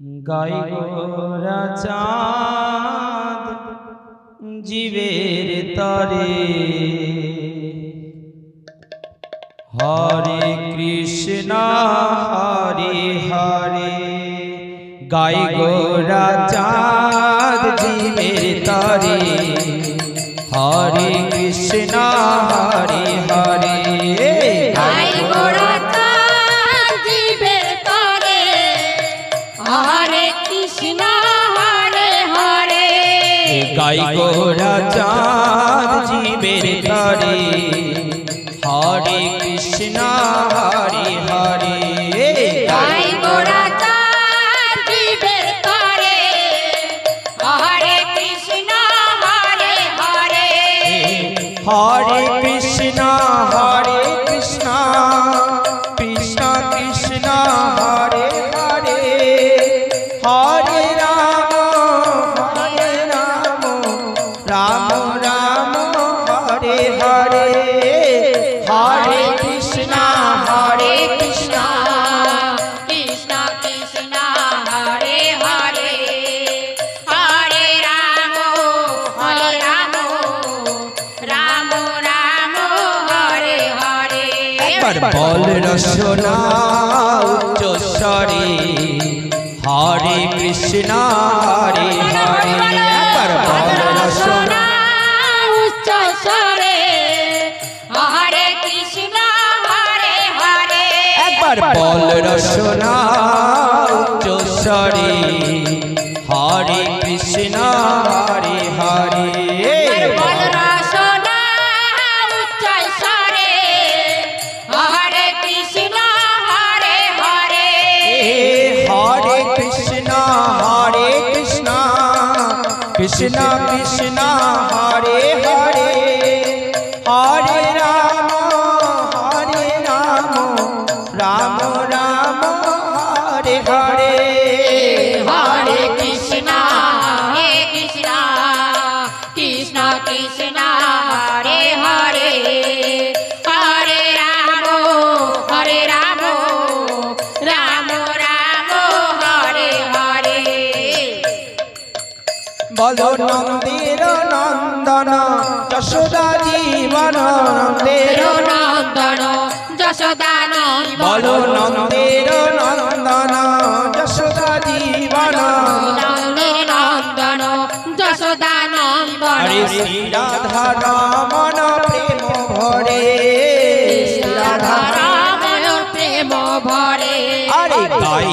গাই গোরা চাঁদ জীবের তরে হরে কৃষ্ণ হরে হরে। গাই গোরা চাঁদ জীবের তরে হরে কৃষ্ণ হরে হরে। গাই গোরা চাঁদ জীবের তরে হরে কৃষ্ণ হরে হরে। গাই গোরা চাঁদ জীবের তরে হরে কৃষ্ণ হরে হরে। গাই গোরা চাঁদ জীবের তরে হরে কৃষ্ণ হরে হরে। হরে কৃষ্ণ হরে কৃষ্ণ কৃষ্ণ কৃষ্ণ হরে হরে। হরে রাম রাম রাম হরে হরে। হরে কৃষ্ণ হরে কৃষ্ণ কৃষ্ণ কৃষ্ণ হরে হরে। হরে রাম রাম রাম হরে হরে। একবার বল রসনা উচ্চ স্বরে হরে কৃষ্ণ হরে হরে। একবার বল রসনা উচ্চ স্বরে হরে কৃষ্ণ হরে হরে। একবার বল রসনা উচ্চ স্বরে হরে কৃষ্ণ হরে হরে। বল রসনা উচ্চ স্বরে হরে কৃষ্ণ হরে হরে। হরে কৃষ্ণ হরে কৃষ্ণ কৃষ্ণ কৃষ্ণ হরে হরে। হরে রাম রাম রাম হরে হরে। হরে কৃষ্ণ কৃষ্ণ কৃষ্ণ কৃষ্ণ হরে হরে। হরে রাম রাম রাম হরে হরে। বলো নন্দের নন্দন যশোদা জীবন নন্দের। নন্দন যশোদানন্দন বলো নন্দের নন্দন যশোদা জীবন। নন্দন যশোদানন্দন। হরে শ্রী রাধা রমন প্রেম ভরে। রাধা রাম প্রেম ভরে। আরে গাই